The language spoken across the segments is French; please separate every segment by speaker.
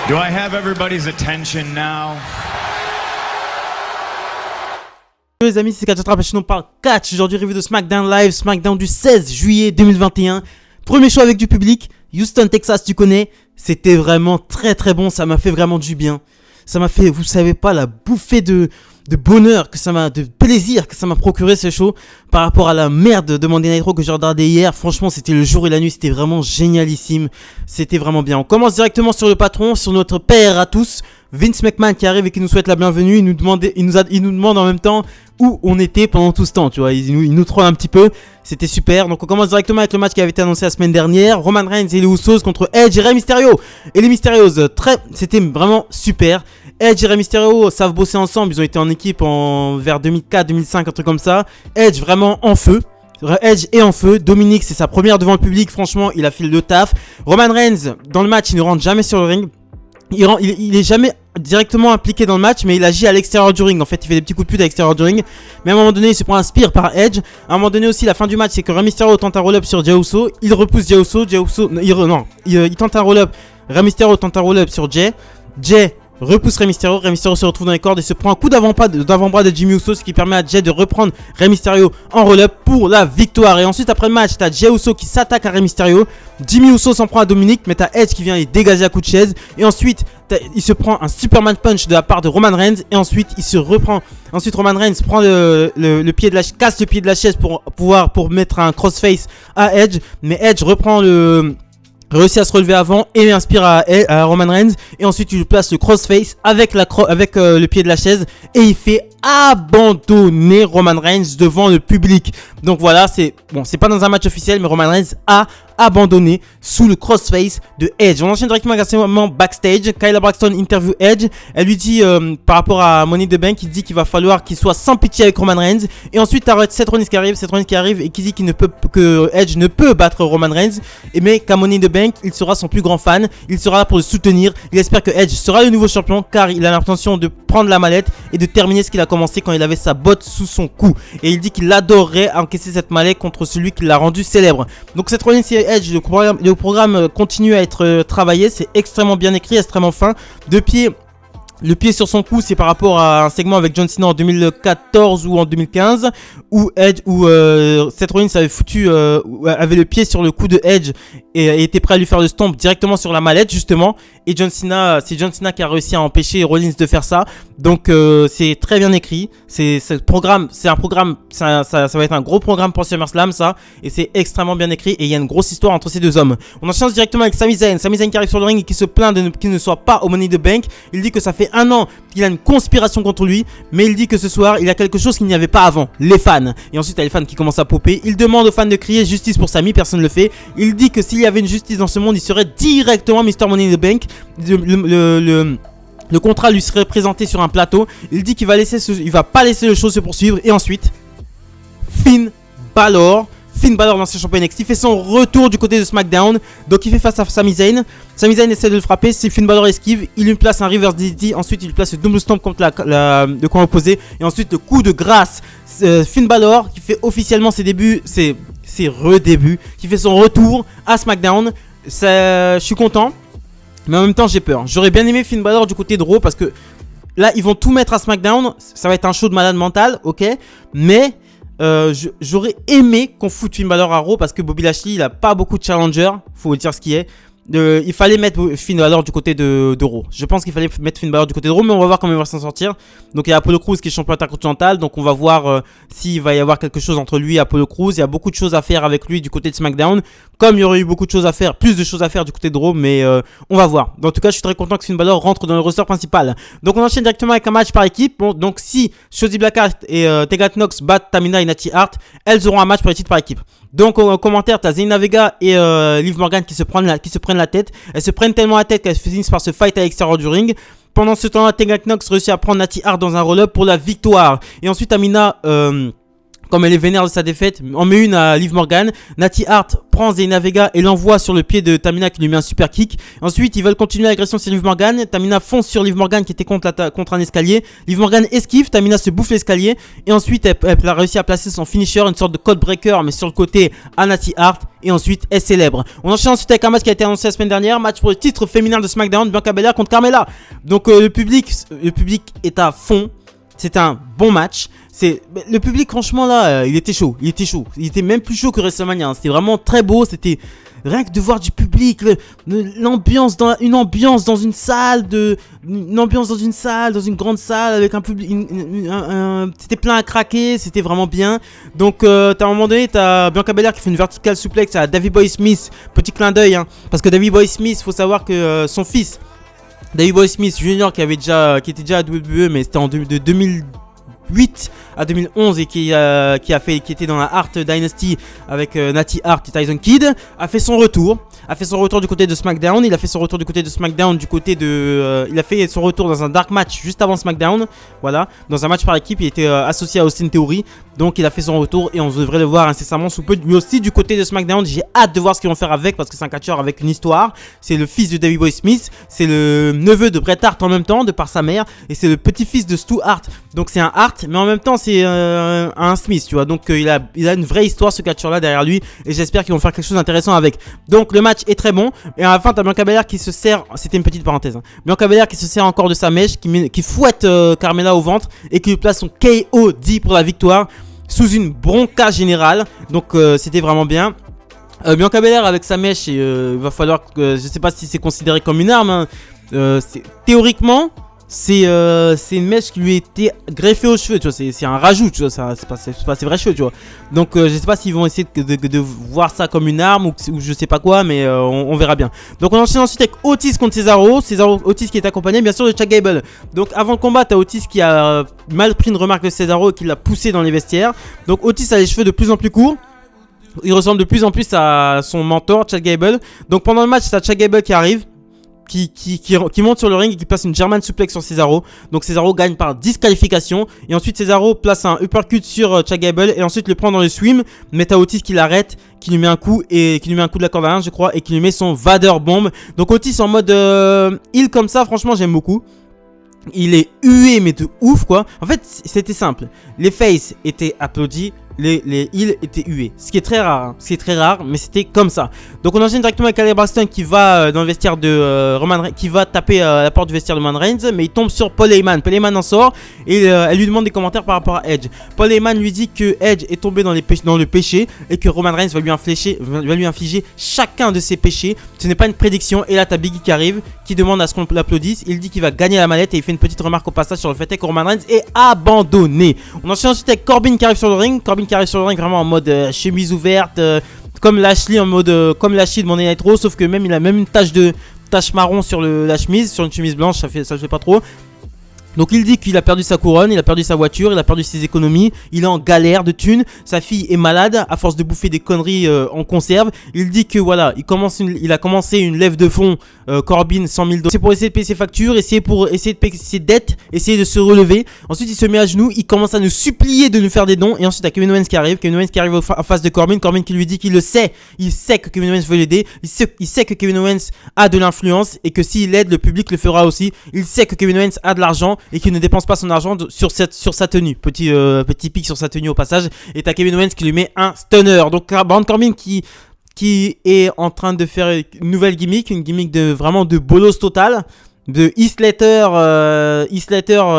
Speaker 1: Do I have everybody's attention now?
Speaker 2: Les amis, c'est Catch, on parle catch. Aujourd'hui, review de SmackDown Live, SmackDown du 16 juillet 2021. Premier show avec du public, Houston, Texas, tu connais. C'était vraiment très très bon, ça m'a fait vraiment du bien. Ça m'a fait, vous savez pas, la bouffée de bonheur, de plaisir que ça m'a procuré ce show par rapport à la merde de Monday Night Raw que j'ai regardé hier. Franchement, c'était le jour et la nuit, c'était vraiment génialissime. C'était vraiment bien. On commence directement sur le patron, sur notre père à tous, Vince McMahon, qui arrive et qui nous souhaite la bienvenue. Il nous demande en même temps où on était pendant tout ce temps, tu vois. Il nous troll un petit peu. C'était super. Donc on commence directement avec le match qui avait été annoncé la semaine dernière. Roman Reigns et les Usos contre Edge et Rey Mysterio. Et les Mysterios, c'était vraiment super. Edge et Rey Mysterio savent bosser ensemble. Ils ont été en équipe vers 2004, 2005, un truc comme ça. Edge vraiment en feu. Edge est en feu. Dominic, c'est sa première devant le public. Franchement, il a fait le taf. Roman Reigns, dans le match, il ne rentre jamais sur le ring. Il est jamais directement impliqué dans le match, mais il agit à l'extérieur du ring. En fait, il fait des petits coups de pute à l'extérieur du ring. Mais à un moment donné, il se prend un spear par Edge. À un moment donné aussi, la fin du match, c'est que Rey Mysterio tente un roll-up sur Jey Uso. Il repousse Jey Uso. Il tente un roll-up. Rey Mysterio tente un roll-up sur Jey. Jey repousse Rey Mysterio. Rey Mysterio se retrouve dans les cordes et se prend un coup d'avant-bras de Jimmy Uso, ce qui permet à Jey de reprendre Rey Mysterio en roll-up pour la victoire. Et ensuite, après le match, t'as Jey Uso qui s'attaque à Rey Mysterio. Jimmy Uso s'en prend à Dominic, mais t'as Edge qui vient les dégager à coup de chaise. Et ensuite, il se prend un Superman Punch de la part de Roman Reigns. Et ensuite, il se reprend. Ensuite, Roman Reigns prend le pied de la casse le pied de la chaise pour mettre un crossface à Edge. Mais Edge réussit à se relever avant et inspire à Roman Reigns. Et ensuite, il place le crossface avec le pied de la chaise. Et il fait abandonner Roman Reigns devant le public. Donc voilà, c'est pas dans un match officiel, mais Roman Reigns a abandonné sous le crossface de Edge. On enchaîne directement avec un moment backstage. Kayla Braxton interview Edge. Elle lui dit par rapport à Money in the Bank, il dit qu'il va falloir qu'il soit sans pitié avec Roman Reigns. Et ensuite t'as Seth Rollins qui arrive et qui dit que Edge ne peut battre Roman Reigns, mais qu'à Money in the Bank, il sera son plus grand fan. Il sera là pour le soutenir. Il espère que Edge sera le nouveau champion, car il a l'intention de prendre la mallette et de terminer ce qu'il a commencé quand il avait sa botte sous son cou. Et il dit qu'il adorerait encaisser cette mallette contre celui qui l'a rendu célèbre. Donc Seth Rollins et Edge, le programme continue à être travaillé. C'est extrêmement bien écrit, extrêmement fin. Le pied sur son cou, c'est par rapport à un segment avec John Cena en 2014 ou en 2015 où Seth Rollins avait le pied sur le cou de Edge et était prêt à lui faire le stomp directement sur la mallette justement. Et c'est John Cena qui a réussi à empêcher Rollins de faire ça. Donc c'est très bien écrit. Ça va être un gros programme pour SummerSlam ça. Et c'est extrêmement bien écrit et il y a une grosse histoire entre ces deux hommes. On enchaîne directement avec Sami Zayn. Sami Zayn qui arrive sur le ring et qui se plaint qu'il ne soit pas au Money in the Bank. Il dit que ça fait un an qu'il a une conspiration contre lui, mais il dit que ce soir il y a quelque chose qu'il n'y avait pas avant, les fans. Et ensuite il y a les fans qui commencent à popper. Il demande aux fans de crier justice pour Sami, personne ne le fait. Il dit que s'il y avait une justice dans ce monde, il serait directement Mr Money in the Bank. Le contrat lui serait présenté sur un plateau. Il dit qu'il va pas laisser le show se poursuivre. Et ensuite Finn Balor, l'ancien champion NXT, fait son retour du côté de SmackDown. Donc il fait face à Sami Zayn. Sami Zayn essaie de le frapper. Si Finn Balor esquive, il lui place un reverse DDT. Ensuite il lui place le double stomp contre le coin opposé. Et ensuite le coup de grâce. Finn Balor qui fait officiellement ses débuts, ses redébuts, qui fait son retour à SmackDown. Je suis content, mais en même temps j'ai peur. J'aurais bien aimé Finn Balor du côté de Raw parce que là ils vont tout mettre à SmackDown. Ça va être un show de malade mental, ok. Mais j'aurais aimé qu'on foute Finn Balor à Raw parce que Bobby Lashley il a pas beaucoup de challengers, faut dire ce qui est. Il fallait mettre Finn Balor du côté de Raw. Je pense qu'il fallait mettre Finn Balor du côté de Raw, mais on va voir comment il va s'en sortir. Donc il y a Apollo Crews qui est champion intercontinental, donc on va voir s'il va y avoir quelque chose entre lui et Apollo Crews. Il y a beaucoup de choses à faire avec lui du côté de SmackDown, comme il y aurait eu beaucoup de choses à faire, plus de choses à faire du côté de Raw, mais on va voir. En tout cas, je suis très content que Finn Balor rentre dans le roster principal. Donc on enchaîne directement avec un match par équipe. Bon, donc si Shotzi Blackheart et Tegan Knox battent Tamina et Natty Hart, elles auront un match pour les titres par équipe. Donc en commentaire, t'as Zelina Vega et Liv Morgan qui se prennent la tête. Elles se prennent tellement la tête qu'elles finissent par se fight à l'extérieur du ring. Pendant ce temps-là, Tegan Knox réussit à prendre Natty Hart dans un roll-up pour la victoire. Et ensuite, Tamina Comme elle est vénère de sa défaite, on met une à Liv Morgan. Natty Hart prend Zelina Vega et l'envoie sur le pied de Tamina qui lui met un super kick. Ensuite, ils veulent continuer l'agression sur Liv Morgan. Tamina fonce sur Liv Morgan qui était contre un escalier. Liv Morgan esquive, Tamina se bouffe l'escalier. Et ensuite, elle a réussi à placer son finisher, une sorte de code breaker, mais sur le côté à Natty Hart. Et ensuite, elle célèbre. On enchaîne ensuite avec un match qui a été annoncé la semaine dernière. Match pour le titre féminin de SmackDown, Bianca Belair contre Carmella. Donc le public est à fond. C'était un bon match. Le public, franchement, là, il était chaud. Il était même plus chaud que WrestleMania. C'était vraiment très beau. C'était rien que de voir du public, l'ambiance une ambiance dans une salle, dans une grande salle avec un public. C'était plein à craquer. C'était vraiment bien. Donc, à un moment donné, t'as Bianca Belair qui fait une vertical suplex à Davey Boy Smith. Petit clin d'œil, hein, parce que Davey Boy Smith, faut savoir que son fils, Davey Boy Smith Jr., qui était déjà à WWE, mais c'était de 2008 à 2011 et qui était dans la Hart Dynasty avec Natty Hart et Tyson Kidd, a fait son retour du côté de SmackDown. Il a fait son retour dans un dark match juste avant SmackDown, voilà, dans un match par équipe. Il était associé à Austin Theory, donc il a fait son retour et on devrait le voir incessamment sous peu. Lui aussi du côté de SmackDown, j'ai hâte de voir ce qu'ils vont faire avec, parce que c'est un catcheur avec une histoire. C'est le fils de Davey Boy Smith, c'est le neveu de Bret Hart en même temps de par sa mère, et c'est le petit-fils de Stu Hart. Donc c'est un Hart, mais en même temps c'est un Smith, tu vois. Donc il a une vraie histoire, ce catcheur là derrière lui, et j'espère qu'ils vont faire quelque chose d'intéressant avec. Donc le match est très bon, et à la fin t'as Bianca Belair qui se sert, c'était une petite parenthèse, hein. Bianca Belair qui se sert encore de sa mèche, qui fouette Carmella au ventre et qui lui place son KOD pour la victoire sous une bronca générale. Donc c'était vraiment bien. Bianca Belair avec sa mèche, il va falloir que, je sais pas si c'est considéré comme une arme, hein. Théoriquement c'est une mèche qui lui était greffée aux cheveux, tu vois. C'est un rajout, tu vois. C'est pas ses vrais cheveux, tu vois. Donc je sais pas s'ils vont essayer de voir ça comme une arme ou je sais pas quoi, mais on verra bien. Donc on enchaîne ensuite avec Otis contre Cesaro. Otis qui est accompagné bien sûr de Chad Gable. Donc avant le combat, t'as Otis qui a mal pris une remarque de Cesaro et qui l'a poussé dans les vestiaires. Donc Otis a les cheveux de plus en plus courts. Il ressemble de plus en plus à son mentor Chad Gable. Donc pendant le match, t'as Chad Gable qui arrive, qui monte sur le ring et qui place une German suplex sur Cesaro. Donc Cesaro gagne par disqualification. Et ensuite Cesaro place un uppercut sur Chad Gable et ensuite le prend dans le swim. Mais t'as Otis qui l'arrête, qui lui met un coup de la corde à linge, je crois, et qui lui met son Vader Bomb. Donc Otis en mode heal comme ça, franchement j'aime beaucoup. Il est hué mais de ouf, quoi. En fait c'était simple. Les faces étaient applaudis, les heals étaient hués. Ce qui est très rare, hein. Mais c'était comme ça. Donc on enchaîne directement avec Kyle Braxton qui va dans le vestiaire de Roman Reigns, qui va taper à la porte du vestiaire de Roman Reigns, mais il tombe sur Paul Heyman. Paul Heyman en sort et elle lui demande des commentaires par rapport à Edge. Paul Heyman lui dit que Edge est tombé dans le péché et que Roman Reigns va lui infliger chacun de ses péchés. Ce n'est pas une prédiction. Et là t'as Biggie qui arrive, qui demande à ce qu'on l'applaudisse. Il dit qu'il va gagner la mallette et il fait une petite remarque au passage sur le fait que Roman Reigns est abandonné. On enchaîne ensuite avec Corbin qui arrive sur le ring. Vraiment en mode chemise ouverte, comme Lashley, en mode comme Lashley de Monday Night Raw, sauf que même il a même une tache marron sur la chemise, sur une chemise blanche, ça le fait pas trop. Donc il dit qu'il a perdu sa couronne, il a perdu sa voiture, il a perdu ses économies, il est en galère de thunes, sa fille est malade à force de bouffer des conneries en conserve. Il dit que voilà, il a commencé une lève de fonds, Corbin, 100 000 $. C'est pour essayer de payer ses factures, essayer de payer ses dettes, essayer de se relever. Ensuite il se met à genoux, il commence à nous supplier de nous faire des dons. Et ensuite il y a Kevin Owens qui arrive, en face de Corbin qui lui dit qu'il le sait, il sait que Kevin Owens veut l'aider, il sait que Kevin Owens a de l'influence et que s'il l'aide, le public le fera aussi. Il sait que Kevin Owens a de l'argent et qu'il ne dépense pas son argent sur sa tenue. Petit pic sur sa tenue au passage. Et t'as Kevin Owens qui lui met un stunner. Donc Baron Corbin qui est en train de faire une nouvelle gimmick, une gimmick vraiment de bolos total. De Heath Slater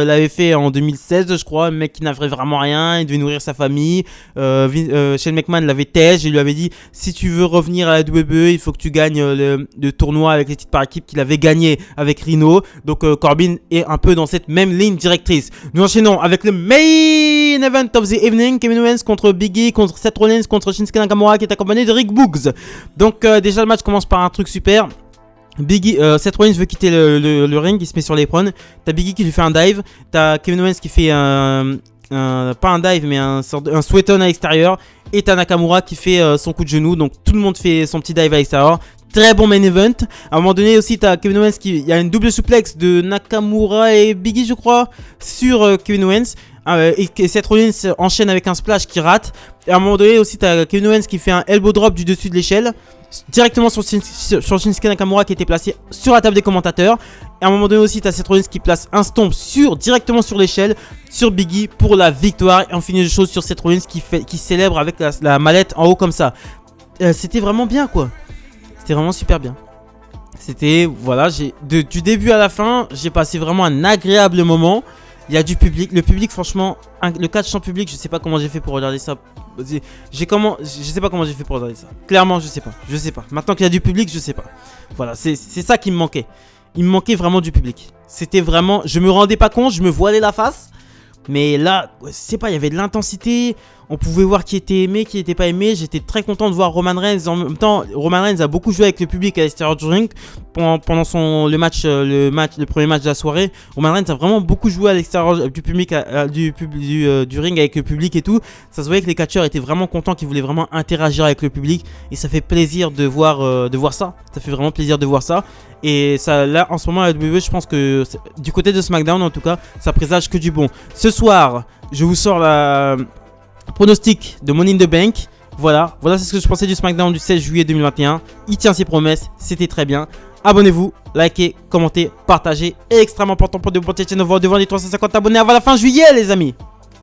Speaker 2: l'avait fait en 2016 je crois, un mec qui n'avait vraiment rien, il devait nourrir sa famille. Shane McMahon l'avait tège et lui avait dit si tu veux revenir à la WWE il faut que tu gagnes le tournoi avec les titres par équipe qu'il avait gagné avec Rhino. Donc Corbin est un peu dans cette même ligne directrice. Nous enchaînons avec le main event of the evening, Kevin Owens contre Biggie, contre Seth Rollins, contre Shinsuke Nakamura qui est accompagné de Rick Boogs. Donc déjà le match commence par un truc super. Seth Rollins veut quitter le ring, il se met sur l'apron. T'as Biggie qui lui fait un dive. T'as Kevin Owens qui fait pas un dive mais un sweat-on à l'extérieur. Et t'as Nakamura qui fait son coup de genou. Donc tout le monde fait son petit dive à l'extérieur. Très bon main event. À un moment donné aussi t'as Kevin Owens il y a une double suplex de Nakamura et Biggie je crois sur Kevin Owens. et Seth Rollins enchaîne avec un splash qui rate. Et à un moment donné aussi, t'as Kevin Owens qui fait un elbow drop du dessus de l'échelle directement sur Shinsuke Nakamura qui était placé sur la table des commentateurs. Et à un moment donné aussi, t'as Seth Rollins qui place un stomp directement sur l'échelle sur Biggie pour la victoire. Et on finit les choses sur Seth Rollins qui célèbre avec la mallette en haut comme ça. C'était vraiment bien quoi. C'était vraiment super bien. C'était, voilà, du début à la fin, j'ai passé vraiment un agréable moment. Il y a du public, le public franchement, le catch en public, je sais pas comment j'ai fait pour regarder ça. Je sais pas comment j'ai fait pour regarder ça. Clairement, je sais pas. Maintenant qu'il y a du public, je sais pas. Voilà, c'est ça qui me manquait. Il me manquait vraiment du public. C'était vraiment, je me rendais pas compte, je me voilais la face. Mais là, je sais pas, il y avait de l'intensité. On pouvait voir qui était aimé, qui n'était pas aimé. J'étais très content de voir Roman Reigns. En même temps, Roman Reigns a beaucoup joué avec le public à l'extérieur du ring pendant le premier match de la soirée. Roman Reigns a vraiment beaucoup joué à l'extérieur du public, du ring avec le public et tout. Ça se voyait que les catcheurs étaient vraiment contents, qu'ils voulaient vraiment interagir avec le public. Et ça fait plaisir de voir ça. Ça fait vraiment plaisir de voir ça. Et ça, là, en ce moment, à la WWE, je pense que du côté de SmackDown, en tout cas, ça présage que du bon. Ce soir, je vous sors la pronostic de Money in the Bank. Voilà c'est ce que je pensais du SmackDown du 16 juillet 2021. Il tient ses promesses, c'était très bien. Abonnez-vous, likez, commentez, partagez. Extrêmement important pour de bonnes chaînes devant les 350 abonnés avant la fin juillet, les amis.